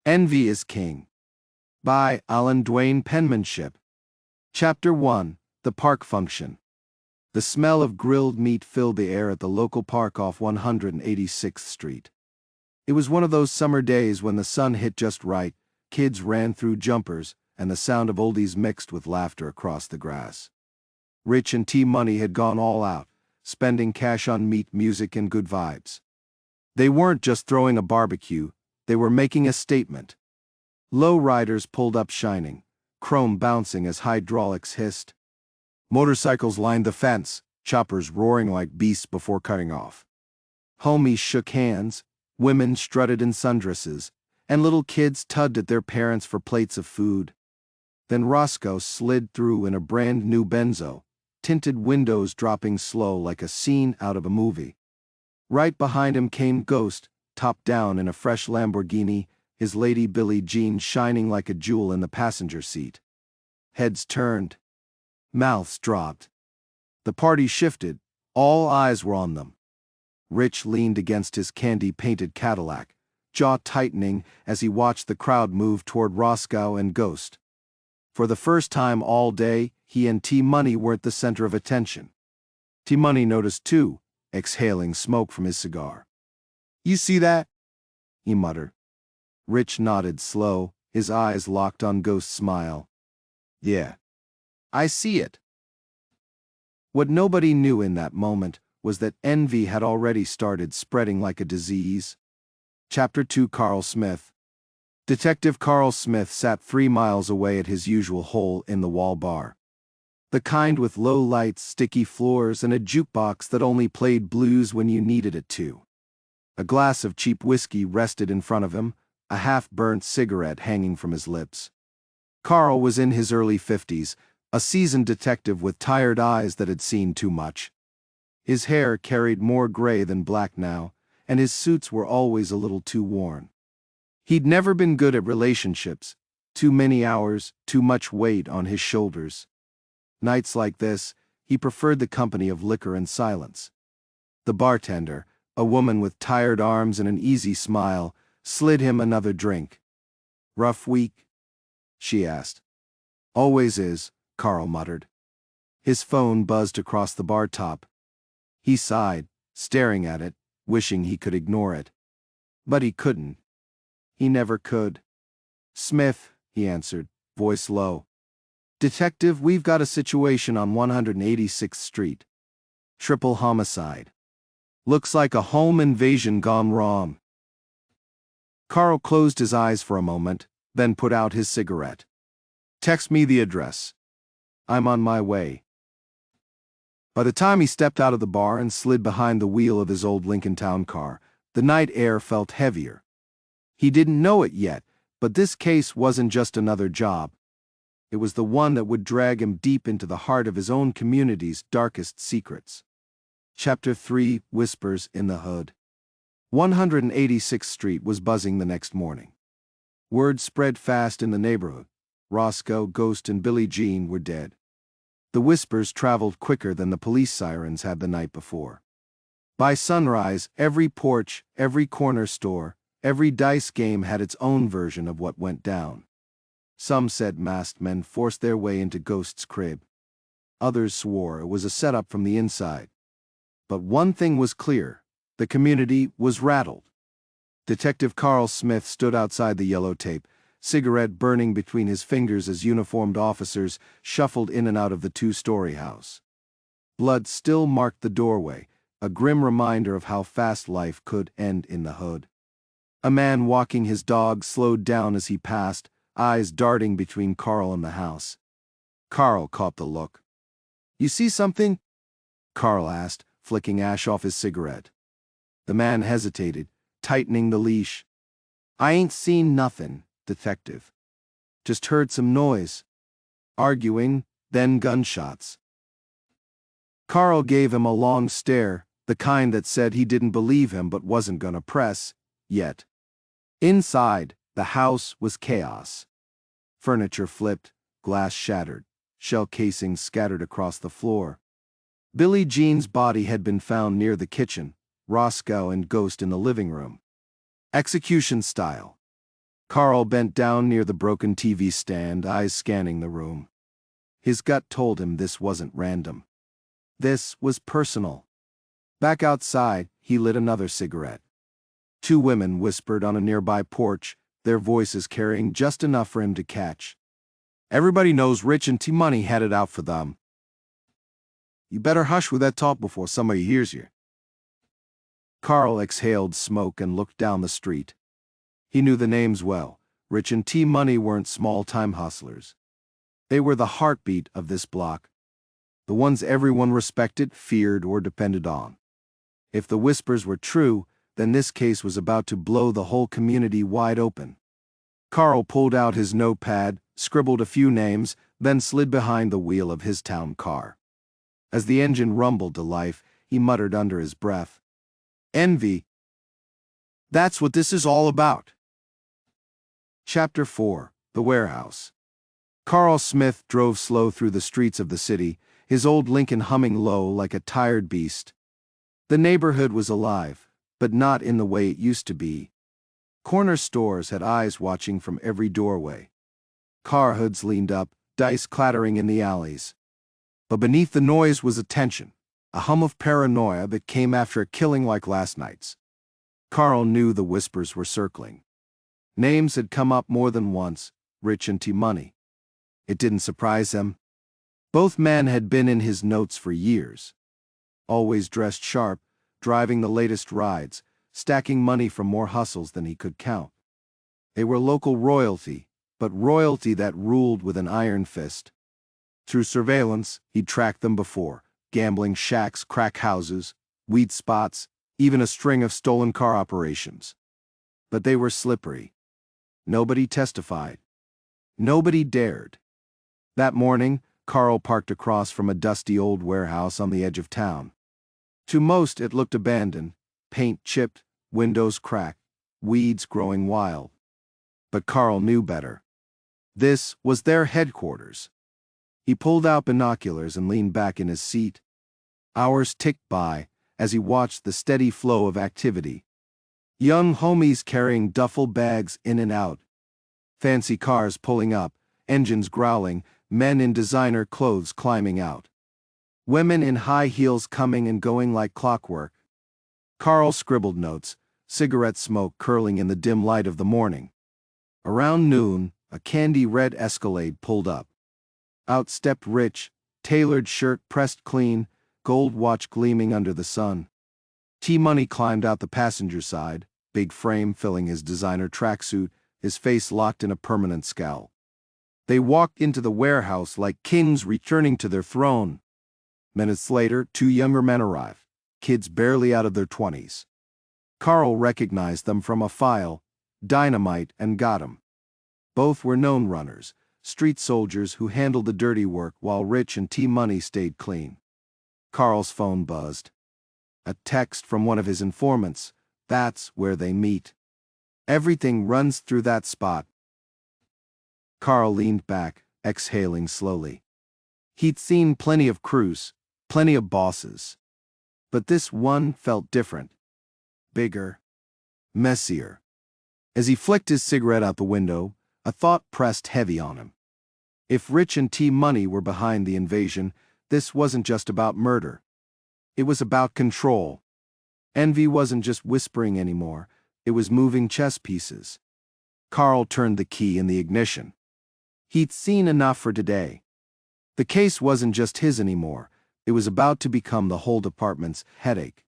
Envy is King. By Duane Penmanship. Chapter 1. The Park Function. The smell of grilled meat filled the air at the local park off 186th Street. It was one of those summer days when the sun hit just right, kids ran through jumpers, and the sound of oldies mixed with laughter across the grass. Rich and T-Money had gone all out, spending cash on meat, music, and good vibes. They weren't just throwing a barbecue, they were making a statement. Low riders pulled up shining, chrome bouncing as hydraulics hissed. Motorcycles lined the fence, choppers roaring like beasts before cutting off. Homies shook hands, women strutted in sundresses, and little kids tugged at their parents for plates of food. Then Roscoe slid through in a brand new Benzo, tinted windows dropping slow like a scene out of a movie. Right behind him came Ghost, top down in a fresh Lamborghini, his lady Billie Jean shining like a jewel in the passenger seat. Heads turned. Mouths dropped. The party shifted. All eyes were on them. Rich leaned against his candy-painted Cadillac, jaw tightening as he watched the crowd move toward Roscoe and Ghost. For the first time all day, he and T-Money weren't the center of attention. T-Money noticed too, exhaling smoke from his cigar. "You see that?" he muttered. Rich nodded slow, his eyes locked on Ghost's smile. "Yeah, I see it." What nobody knew in that moment was that envy had already started spreading like a disease. Chapter 2. Carl Smith. Detective Carl Smith sat 3 miles away at his usual hole-in-the-wall bar. The kind with low lights, sticky floors, and a jukebox that only played blues when you needed it to. A glass of cheap whiskey rested in front of him, a half-burnt cigarette hanging from his lips. Carl was in his early 50s, a seasoned detective with tired eyes that had seen too much. His hair carried more gray than black now, and his suits were always a little too worn. He'd never been good at relationships, too many hours, too much weight on his shoulders. Nights like this, he preferred the company of liquor and silence. The bartender, a woman with tired arms and an easy smile, slid him another drink. "Rough week?" she asked. "Always is," Carl muttered. His phone buzzed across the bar top. He sighed, staring at it, wishing he could ignore it. But he couldn't. He never could. "Smith," he answered, voice low. "Detective, we've got a situation on 186th Street. Triple homicide. Looks like a home invasion gone wrong." Carl closed his eyes for a moment, then put out his cigarette. "Text me the address. I'm on my way." By the time he stepped out of the bar and slid behind the wheel of his old Lincoln Town car, the night air felt heavier. He didn't know it yet, but this case wasn't just another job. It was the one that would drag him deep into the heart of his own community's darkest secrets. Chapter 3. Whispers in the Hood. 186th Street was buzzing the next morning. Word spread fast in the neighborhood. Roscoe, Ghost, and Billie Jean were dead. The whispers traveled quicker than the police sirens had the night before. By sunrise, every porch, every corner store, every dice game had its own version of what went down. Some said masked men forced their way into Ghost's crib. Others swore it was a setup from the inside. But one thing was clear: the community was rattled. Detective Carl Smith stood outside the yellow tape, cigarette burning between his fingers as uniformed officers shuffled in and out of the 2-story house. Blood still marked the doorway, a grim reminder of how fast life could end in the hood. A man walking his dog slowed down as he passed, eyes darting between Carl and the house. Carl caught the look. "You see something?" Carl asked, flicking ash off his cigarette. The man hesitated, tightening the leash. "I ain't seen nothing, detective. Just heard some noise. Arguing, then gunshots." Carl gave him a long stare, the kind that said he didn't believe him but wasn't gonna press, yet. Inside, the house was chaos. Furniture flipped, glass shattered, shell casings scattered across the floor. Billie Jean's body had been found near the kitchen, Roscoe and Ghost in the living room. Execution style. Carl bent down near the broken TV stand, eyes scanning the room. His gut told him this wasn't random. This was personal. Back outside, he lit another cigarette. Two women whispered on a nearby porch, their voices carrying just enough for him to catch. Everybody knows Rich and T-Money had it out for them. You better hush with that talk before somebody hears you. Carl exhaled smoke and looked down the street. He knew the names well. Rich and T-Money weren't small-time hustlers. They were the heartbeat of this block. The ones everyone respected, feared, or depended on. If the whispers were true, then this case was about to blow the whole community wide open. Carl pulled out his notepad, scribbled a few names, then slid behind the wheel of his town car. As the engine rumbled to life, he muttered under his breath, "Envy. That's what this is all about." Chapter 4: The Warehouse. Carl Smith drove slow through the streets of the city, his old Lincoln humming low like a tired beast. The neighborhood was alive, but not in the way it used to be. Corner stores had eyes watching from every doorway. Car hoods leaned up, dice clattering in the alleys. But beneath the noise was a tension, a hum of paranoia that came after a killing like last night's. Carl knew the whispers were circling. Names had come up more than once, Rich and T-Money. It didn't surprise him. Both men had been in his notes for years. Always dressed sharp, driving the latest rides, stacking money from more hustles than he could count. They were local royalty, but royalty that ruled with an iron fist. Through surveillance, he'd tracked them before: gambling shacks, crack houses, weed spots, even a string of stolen car operations. But they were slippery. Nobody testified. Nobody dared. That morning, Carl parked across from a dusty old warehouse on the edge of town. To most, it looked abandoned, paint chipped, windows cracked, weeds growing wild. But Carl knew better. This was their headquarters. He pulled out binoculars and leaned back in his seat. Hours ticked by as he watched the steady flow of activity. Young homies carrying duffel bags in and out. Fancy cars pulling up, engines growling, men in designer clothes climbing out. Women in high heels coming and going like clockwork. Carl scribbled notes, cigarette smoke curling in the dim light of the morning. Around noon, a candy-red Escalade pulled up. Out stepped Rich, tailored shirt pressed clean, gold watch gleaming under the sun. T-Money climbed out the passenger side, big frame filling his designer tracksuit, his face locked in a permanent scowl. They walked into the warehouse like kings returning to their throne. Minutes later, two younger men arrived, kids barely out of their 20s. Carl recognized them from a file, Dynamite and Gotham. Both were known runners, street soldiers who handled the dirty work while Rich and T-Money stayed clean. Carl's phone buzzed. A text from one of his informants. That's where they meet. Everything runs through that spot. Carl leaned back, exhaling slowly. He'd seen plenty of crews, plenty of bosses. But this one felt different. Bigger. Messier. As he flicked his cigarette out the window, a thought pressed heavy on him. If Rich and T-Money were behind the invasion, this wasn't just about murder. It was about control. Envy wasn't just whispering anymore, it was moving chess pieces. Carl turned the key in the ignition. He'd seen enough for today. The case wasn't just his anymore, it was about to become the whole department's headache.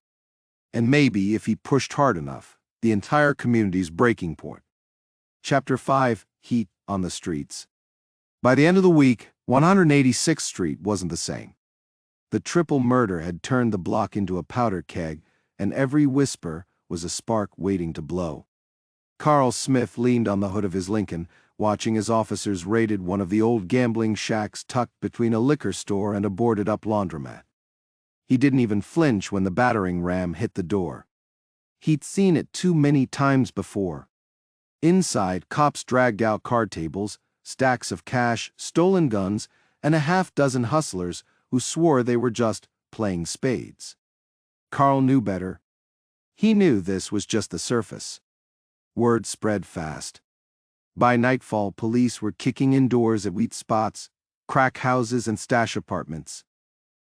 And maybe, if he pushed hard enough, the entire community's breaking point. Chapter 5: Heat on the Streets. By the end of the week, 186th Street wasn't the same. The triple murder had turned the block into a powder keg, and every whisper was a spark waiting to blow. Carl Smith leaned on the hood of his Lincoln, watching as officers raided one of the old gambling shacks tucked between a liquor store and a boarded-up laundromat. He didn't even flinch when the battering ram hit the door. He'd seen it too many times before. Inside, cops dragged out card tables, stacks of cash, stolen guns, and a half-dozen hustlers who swore they were just playing spades. Carl knew better. He knew this was just the surface. Word spread fast. By nightfall, police were kicking in doors at wheat spots, crack houses, and stash apartments.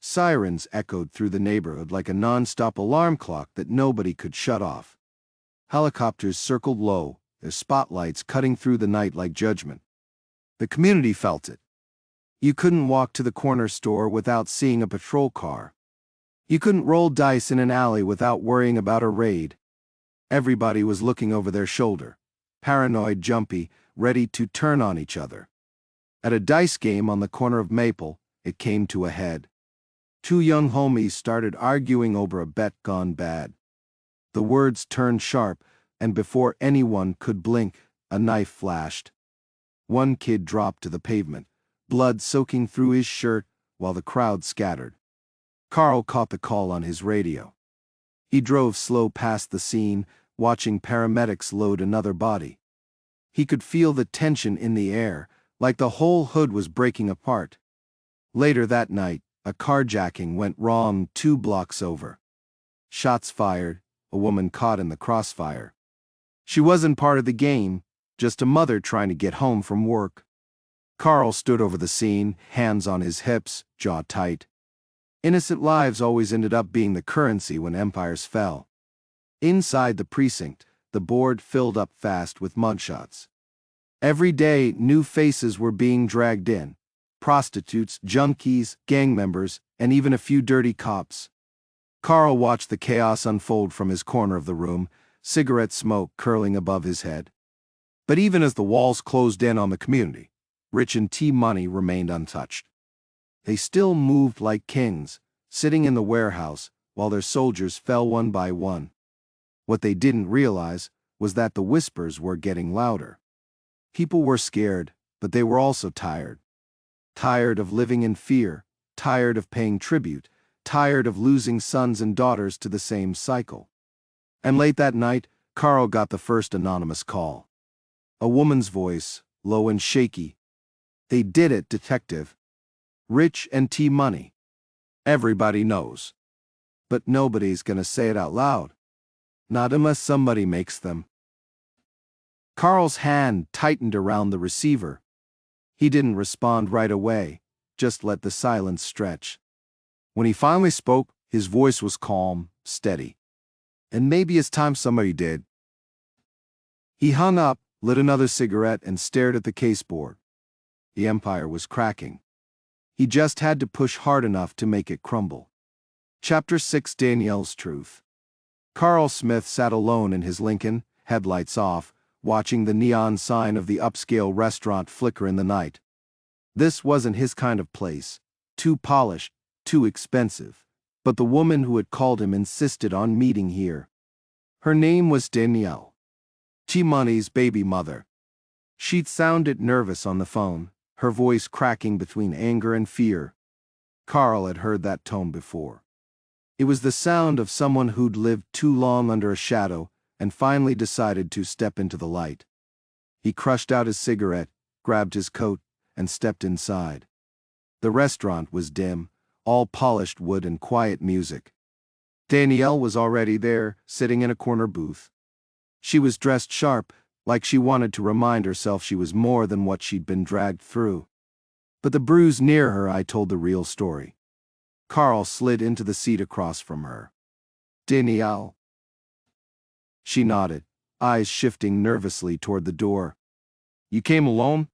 Sirens echoed through the neighborhood like a non-stop alarm clock that nobody could shut off. Helicopters circled low, their spotlights cutting through the night like judgment. The community felt it. You couldn't walk to the corner store without seeing a patrol car. You couldn't roll dice in an alley without worrying about a raid. Everybody was looking over their shoulder, paranoid, jumpy, ready to turn on each other. At a dice game on the corner of Maple, it came to a head. Two young homies started arguing over a bet gone bad. The words turned sharp, and before anyone could blink, a knife flashed. One kid dropped to the pavement, blood soaking through his shirt, while the crowd scattered. Carl caught the call on his radio. He drove slow past the scene, watching paramedics load another body. He could feel the tension in the air, like the whole hood was breaking apart. Later that night, a carjacking went wrong 2 blocks over. Shots fired, a woman caught in the crossfire. She wasn't part of the game, just a mother trying to get home from work. Carl stood over the scene, hands on his hips, jaw tight. Innocent lives always ended up being the currency when empires fell. Inside the precinct, the board filled up fast with mugshots. Every day, new faces were being dragged in. Prostitutes, junkies, gang members, and even a few dirty cops. Carl watched the chaos unfold from his corner of the room, cigarette smoke curling above his head. But even as the walls closed in on the community, Rich and T-Money remained untouched. They still moved like kings, sitting in the warehouse while their soldiers fell one by one. What they didn't realize was that the whispers were getting louder. People were scared, but they were also tired. Tired of living in fear, tired of paying tribute, tired of losing sons and daughters to the same cycle. And late that night, Carl got the first anonymous call. A woman's voice, low and shaky. "They did it, detective. Rich and T-Money. Everybody knows. But nobody's gonna say it out loud. Not unless somebody makes them." Carl's hand tightened around the receiver. He didn't respond right away, just let the silence stretch. When he finally spoke, his voice was calm, steady. "And maybe it's time somebody did." He hung up, lit another cigarette, and stared at the caseboard. The empire was cracking. He just had to push hard enough to make it crumble. Chapter 6: Danielle's Truth. Carl Smith sat alone in his Lincoln, headlights off, watching the neon sign of the upscale restaurant flicker in the night. This wasn't his kind of place, too polished, too expensive, but the woman who had called him insisted on meeting here. Her name was Danielle, T-Money's baby mother. She'd sounded nervous on the phone, her voice cracking between anger and fear. Carl had heard that tone before. It was the sound of someone who'd lived too long under a shadow and finally decided to step into the light. He crushed out his cigarette, grabbed his coat, and stepped inside. The restaurant was dim, all polished wood and quiet music. Danielle was already there, sitting in a corner booth. She was dressed sharp, like she wanted to remind herself she was more than what she'd been dragged through. But the bruise near her eye told the real story. Carl slid into the seat across from her. "Danielle." She nodded, eyes shifting nervously toward the door. "You came alone?"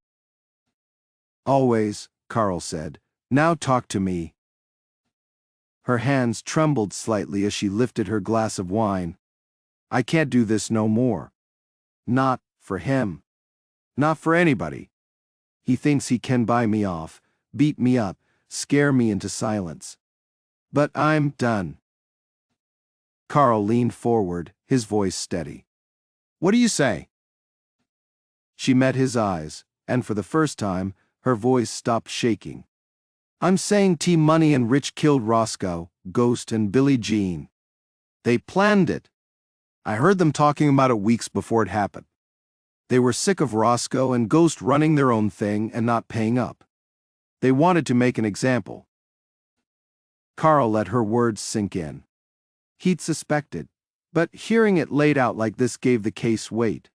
"Always," Carl said. "Now talk to me." Her hands trembled slightly as she lifted her glass of wine. "I can't do this no more. Not for him. Not for anybody. He thinks he can buy me off, beat me up, scare me into silence. But I'm done." Carl leaned forward, his voice steady. "What do you say?" She met his eyes, and for the first time, her voice stopped shaking. "I'm saying T-Money and Rich killed Roscoe, Ghost, and Billie Jean. They planned it. I heard them talking about it weeks before it happened. They were sick of Roscoe and Ghost running their own thing and not paying up. They wanted to make an example." Carl let her words sink in. He'd suspected, but hearing it laid out like this gave the case weight.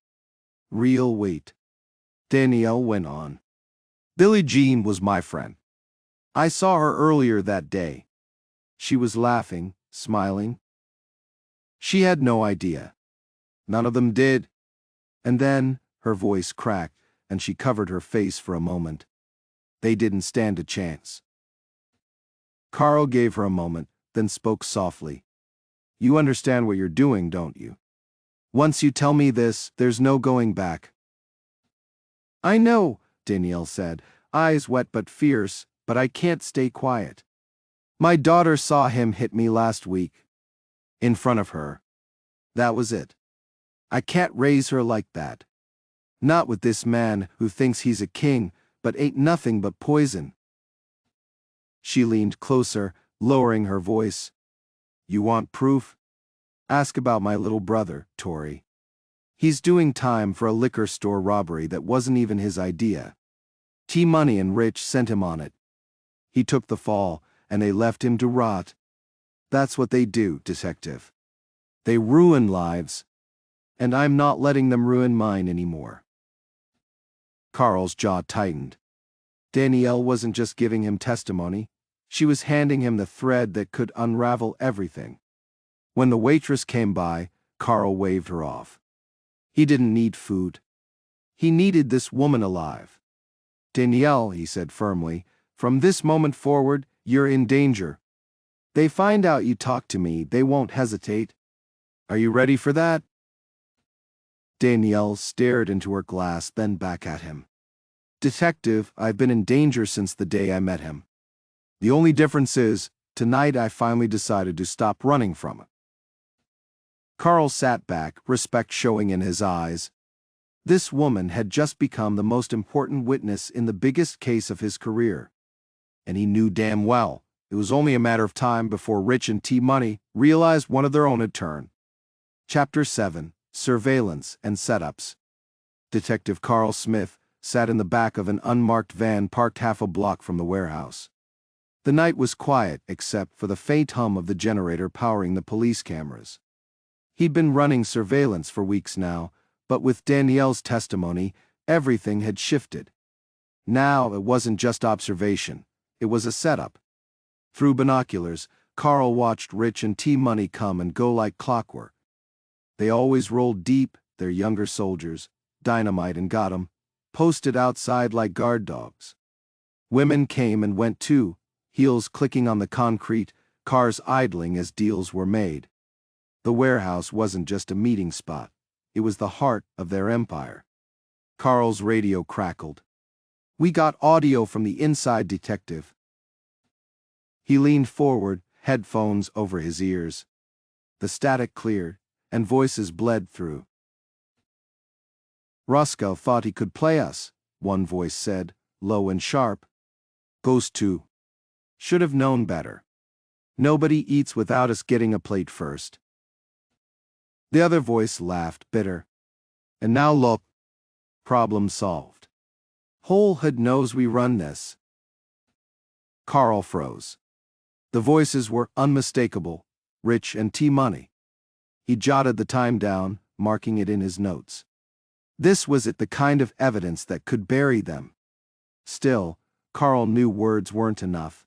Real weight. Danielle went on. Billie Jean was my friend. I saw her earlier that day. She was laughing, smiling. She had no idea. None of them did. And then, her voice cracked, and she covered her face for a moment. They didn't stand a chance. Carl gave her a moment, then spoke softly. You understand what you're doing, don't you? Once you tell me this, there's no going back. I know, Danielle said, eyes wet but fierce, but I can't stay quiet. My daughter saw him hit me last week. In front of her. That was it. I can't raise her like that. Not with this man who thinks he's a king, but ain't nothing but poison. She leaned closer, lowering her voice. You want proof? Ask about my little brother, Tori. He's doing time for a liquor store robbery that wasn't even his idea. T-Money and Rich sent him on it. He took the fall, and they left him to rot. That's what they do, detective. They ruin lives. And I'm not letting them ruin mine anymore. Carl's jaw tightened. Danielle wasn't just giving him testimony. She was handing him the thread that could unravel everything. When the waitress came by, Carl waved her off. He didn't need food. He needed this woman alive. Danielle, he said firmly, from this moment forward, you're in danger. They find out you talk to me, they won't hesitate. Are you ready for that? Danielle stared into her glass, then back at him. Detective, I've been in danger since the day I met him. The only difference is, tonight I finally decided to stop running from it. Carl sat back, respect showing in his eyes. This woman had just become the most important witness in the biggest case of his career. And he knew damn well, it was only a matter of time before Rich and T-Money realized one of their own had turned. Chapter 7. Surveillance and Setups. Detective Carl Smith sat in the back of an unmarked van parked half a block from the warehouse. The night was quiet except for the faint hum of the generator powering the police cameras. He'd been running surveillance for weeks now, but with Danielle's testimony, everything had shifted. Now it wasn't just observation, it was a setup. Through binoculars, Carl watched Rich and T-Money come and go like clockwork. They always rolled deep, their younger soldiers, Dynamite and got 'em, posted outside like guard dogs. Women came and went too, heels clicking on the concrete, cars idling as deals were made. The warehouse wasn't just a meeting spot, it was the heart of their empire. Carl's radio crackled. We got audio from the inside, detective. He leaned forward, headphones over his ears. The static cleared, and voices bled through. Roscoe thought he could play us, one voice said, low and sharp. Goes to. Should have known better. Nobody eats without us getting a plate first. The other voice laughed, bitter. And now look. Problem solved. Whole hood knows we run this. Carl froze. The voices were unmistakable, Rich and T-Money. He jotted the time down, marking it in his notes. This was the kind of evidence that could bury them. Still, Carl knew words weren't enough.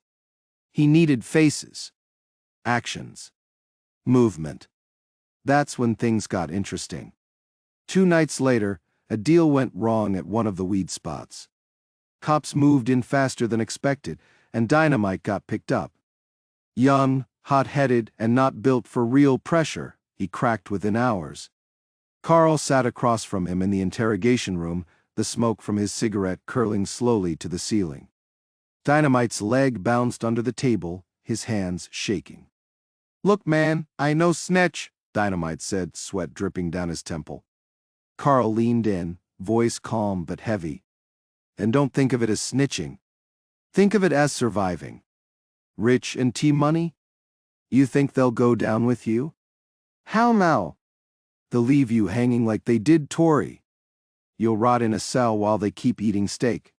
He needed faces, actions, movement. That's when things got interesting. 2 nights later, a deal went wrong at one of the weed spots. Cops moved in faster than expected, and Dynamite got picked up. Young, hot-headed, and not built for real pressure, he cracked within hours. Carl sat across from him in the interrogation room, the smoke from his cigarette curling slowly to the ceiling. Dynamite's leg bounced under the table, his hands shaking. Look, man, I no snitch, Dynamite said, sweat dripping down his temple. Carl leaned in, voice calm but heavy. And don't think of it as snitching. Think of it as surviving. Rich and T-Money? You think they'll go down with you? How now? They'll leave you hanging like they did Tori. You'll rot in a cell while they keep eating steak.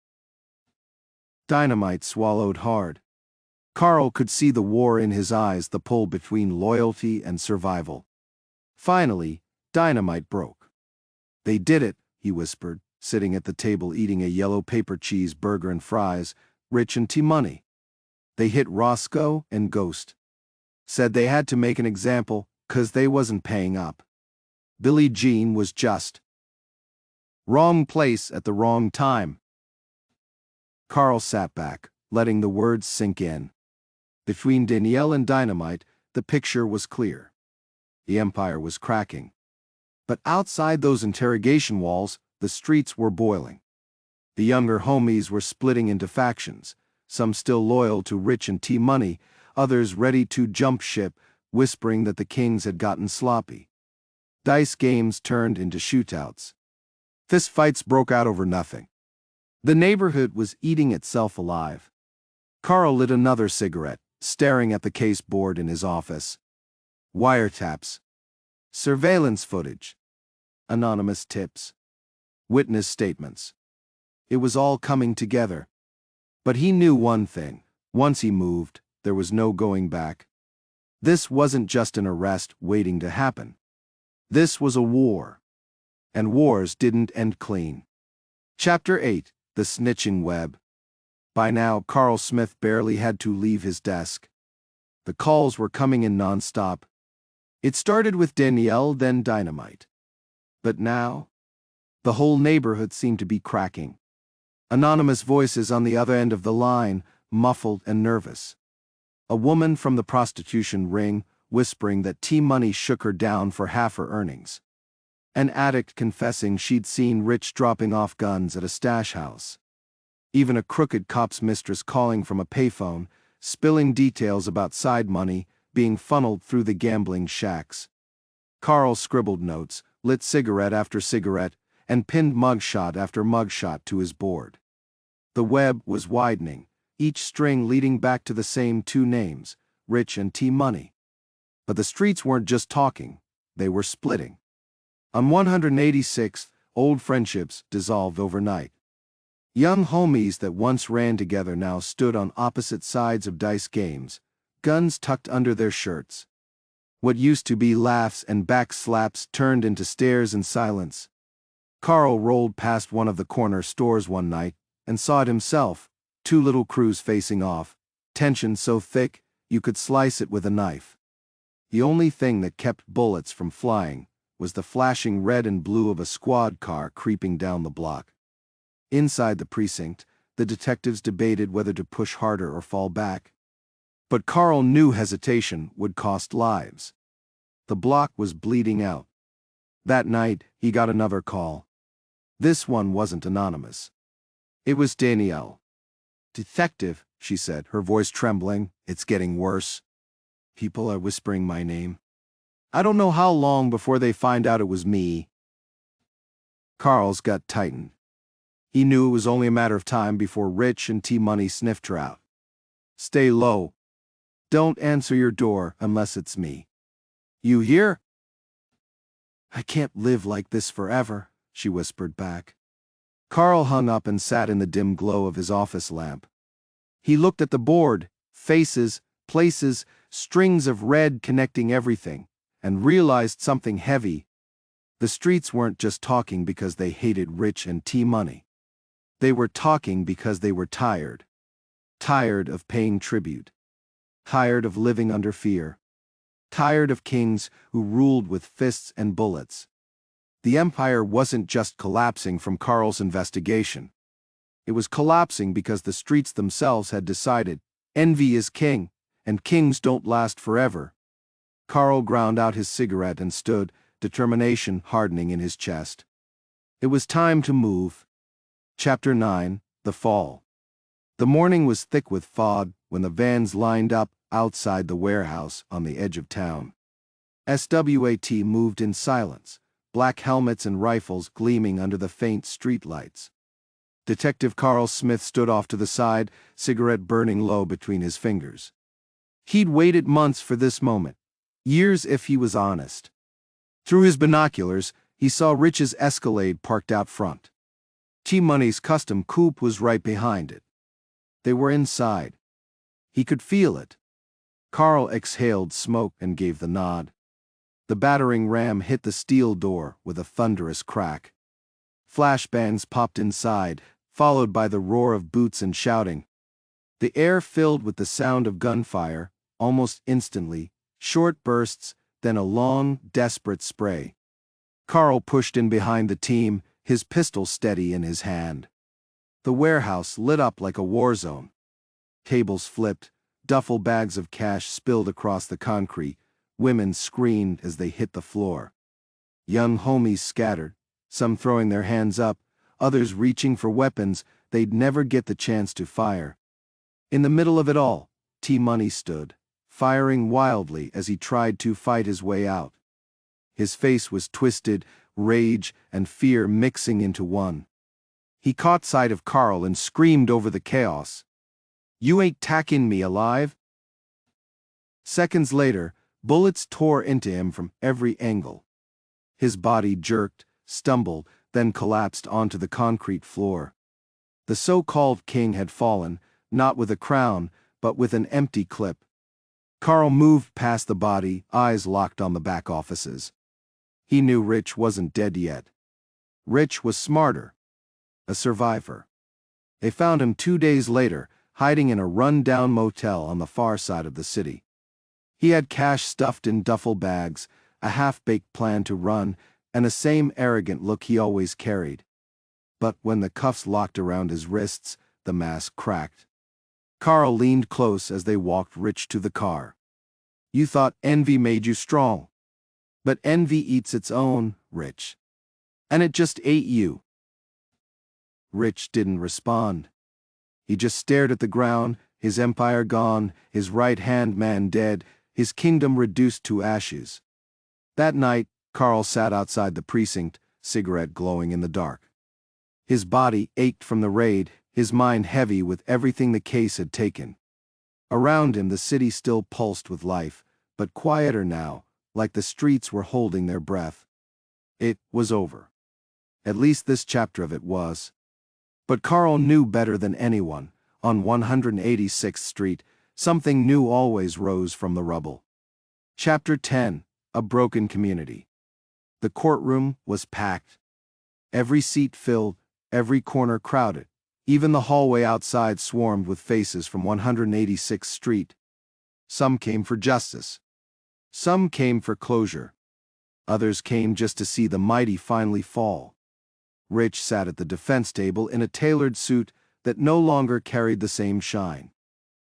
Dynamite swallowed hard. Carl could see the war in his eyes, the pull between loyalty and survival. Finally, Dynamite broke. They did it, he whispered, sitting at the table eating a yellow paper cheese burger and fries, Rich and T-Money. They hit Roscoe and Ghost. Said they had to make an example 'cause they wasn't paying up. Billie Jean was just wrong place at the wrong time. Carl sat back, letting the words sink in. Between Danielle and Dynamite, the picture was clear. The empire was cracking. But outside those interrogation walls, the streets were boiling. The younger homies were splitting into factions, some still loyal to Rich and T-Money, others ready to jump ship, whispering that the kings had gotten sloppy. Dice games turned into shootouts. Fistfights broke out over nothing. The neighborhood was eating itself alive. Carl lit another cigarette, staring at the case board in his office. Wiretaps. Surveillance footage. Anonymous tips. Witness statements. It was all coming together. But he knew one thing. Once he moved, there was no going back. This wasn't just an arrest waiting to happen. This was a war. And wars didn't end clean. Chapter 8. The Snitching Web. By now, Carl Smith barely had to leave his desk. The calls were coming in nonstop. It started with Danielle, then Dynamite. But now, the whole neighborhood seemed to be cracking. Anonymous voices on the other end of the line, muffled and nervous. A woman from the prostitution ring, whispering that T-Money shook her down for half her earnings. An addict confessing she'd seen Rich dropping off guns at a stash house. Even a crooked cop's mistress calling from a payphone, spilling details about side money being funneled through the gambling shacks. Carl scribbled notes, lit cigarette after cigarette, and pinned mugshot after mugshot to his board. The web was widening, each string leading back to the same two names, Rich and T-Money. But the streets weren't just talking, they were splitting. On 186th, old friendships dissolved overnight. Young homies that once ran together now stood on opposite sides of dice games, guns tucked under their shirts. What used to be laughs and back slaps turned into stares and silence. Carl rolled past one of the corner stores one night and saw it himself, two little crews facing off, tension so thick you could slice it with a knife. The only thing that kept bullets from flying was the flashing red and blue of a squad car creeping down the block. Inside the precinct, the detectives debated whether to push harder or fall back. But Carl knew hesitation would cost lives. The block was bleeding out. That night, he got another call. This one wasn't anonymous. It was Danielle. "Detective," she said, her voice trembling, "it's getting worse. People are whispering my name. I don't know how long before they find out it was me." Carl's gut tightened. He knew it was only a matter of time before Rich and T-Money sniffed her out. "Stay low. Don't answer your door unless it's me. You hear?" "I can't live like this forever," she whispered back. Carl hung up and sat in the dim glow of his office lamp. He looked at the board, faces, places, strings of red connecting everything, and realized something heavy. The streets weren't just talking because they hated Rich and T-Money. They were talking because they were tired. Tired of paying tribute. Tired of living under fear. Tired of kings who ruled with fists and bullets. The empire wasn't just collapsing from Carl's investigation. It was collapsing because the streets themselves had decided, envy is king, and kings don't last forever. Carl ground out his cigarette and stood, determination hardening in his chest. It was time to move. Chapter 9. The Fall. The morning was thick with fog when the vans lined up outside the warehouse on the edge of town. SWAT moved in silence, black helmets and rifles gleaming under the faint streetlights. Detective Carl Smith stood off to the side, cigarette burning low between his fingers. He'd waited months for this moment, years if he was honest. Through his binoculars, he saw Rich's Escalade parked out front. T-Money's custom coupe was right behind it. They were inside. He could feel it. Carl exhaled smoke and gave the nod. The battering ram hit the steel door with a thunderous crack. Flashbangs popped inside, followed by the roar of boots and shouting. The air filled with the sound of gunfire, almost instantly, short bursts, then a long, desperate spray. Carl pushed in behind the team, his pistol steady in his hand. The warehouse lit up like a war zone. Tables flipped, duffel bags of cash spilled across the concrete, women screamed as they hit the floor. Young homies scattered, some throwing their hands up, others reaching for weapons they'd never get the chance to fire. In the middle of it all, T-Money stood, firing wildly as he tried to fight his way out. His face was twisted, rage and fear mixing into one. He caught sight of Carl and screamed over the chaos. "You ain't tacking me alive!" Seconds later, bullets tore into him from every angle. His body jerked, stumbled, then collapsed onto the concrete floor. The so-called king had fallen, not with a crown, but with an empty clip. Carl moved past the body, eyes locked on the back offices. He knew Rich wasn't dead yet. Rich was smarter. A survivor. They found him 2 days later, hiding in a run-down motel on the far side of the city. He had cash stuffed in duffel bags, a half-baked plan to run, and the same arrogant look he always carried. But when the cuffs locked around his wrists, the mask cracked. Carl leaned close as they walked Rich to the car. "You thought envy made you strong. But envy eats its own, Rich. And it just ate you." Rich didn't respond. He just stared at the ground, his empire gone, his right-hand man dead, his kingdom reduced to ashes. That night, Carl sat outside the precinct, cigarette glowing in the dark. His body ached from the raid, his mind heavy with everything the case had taken. Around him the city still pulsed with life, but quieter now, like the streets were holding their breath. It was over. At least this chapter of it was. But Carl knew better than anyone. On 186th Street, something new always rose from the rubble. Chapter 10, A Broken Community. The courtroom was packed. Every seat filled, every corner crowded. Even the hallway outside swarmed with faces from 186th Street. Some came for justice. Some came for closure. Others came just to see the mighty finally fall. Rich sat at the defense table in a tailored suit that no longer carried the same shine.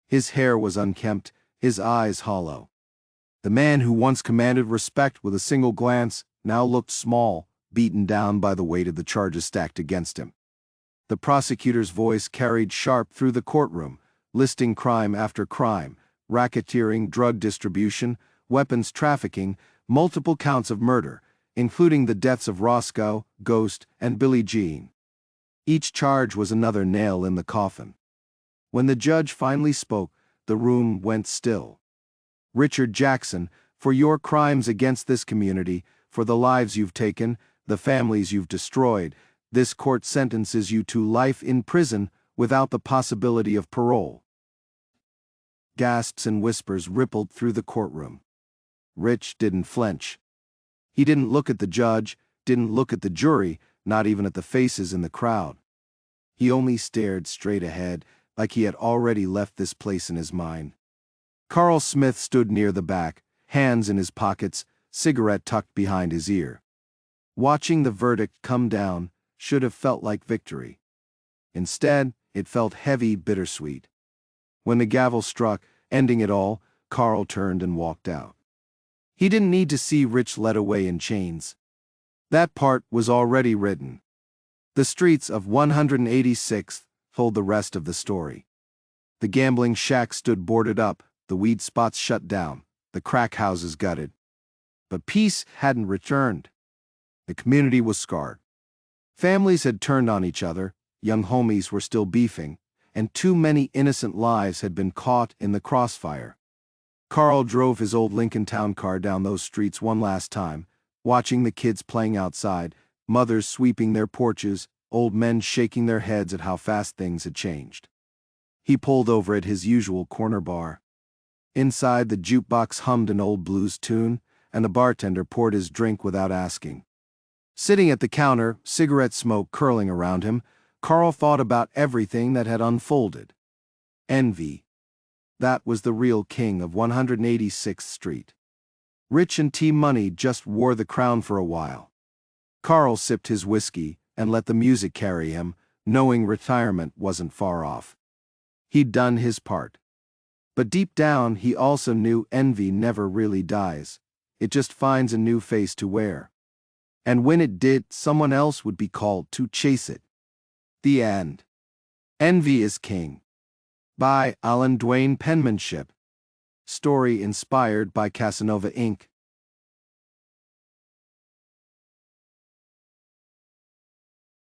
His hair was unkempt, his eyes hollow. The man who once commanded respect with a single glance now looked small, beaten down by the weight of the charges stacked against him. The prosecutor's voice carried sharp through the courtroom, listing crime after crime, racketeering, drug distribution, weapons trafficking, multiple counts of murder, including the deaths of Roscoe, Ghost, and Billie Jean. Each charge was another nail in the coffin. When the judge finally spoke, the room went still. "Richard Jackson, for your crimes against this community, for the lives you've taken, the families you've destroyed, this court sentences you to life in prison without the possibility of parole." Gasps and whispers rippled through the courtroom. Rich didn't flinch. He didn't look at the judge, didn't look at the jury, not even at the faces in the crowd. He only stared straight ahead, like he had already left this place in his mind. Carl Smith stood near the back, hands in his pockets, cigarette tucked behind his ear. Watching the verdict come down should have felt like victory. Instead, it felt heavy, bittersweet. When the gavel struck, ending it all, Carl turned and walked out. He didn't need to see Rich led away in chains. That part was already written. The streets of 186th told the rest of the story. The gambling shack stood boarded up, the weed spots shut down, the crack houses gutted. But peace hadn't returned. The community was scarred. Families had turned on each other, young homies were still beefing, and too many innocent lives had been caught in the crossfire. Carl drove his old Lincoln Town car down those streets one last time, watching the kids playing outside, mothers sweeping their porches, old men shaking their heads at how fast things had changed. He pulled over at his usual corner bar. Inside, the jukebox hummed an old blues tune, and the bartender poured his drink without asking. Sitting at the counter, cigarette smoke curling around him, Carl thought about everything that had unfolded. Envy. That was the real king of 186th Street. Rich and T-Money just wore the crown for a while. Carl sipped his whiskey and let the music carry him, knowing retirement wasn't far off. He'd done his part. But deep down, he also knew envy never really dies. It just finds a new face to wear. And when it did, someone else would be called to chase it. The end. Envy is King. By Duane Penmanship. Story inspired by Casanova Inc.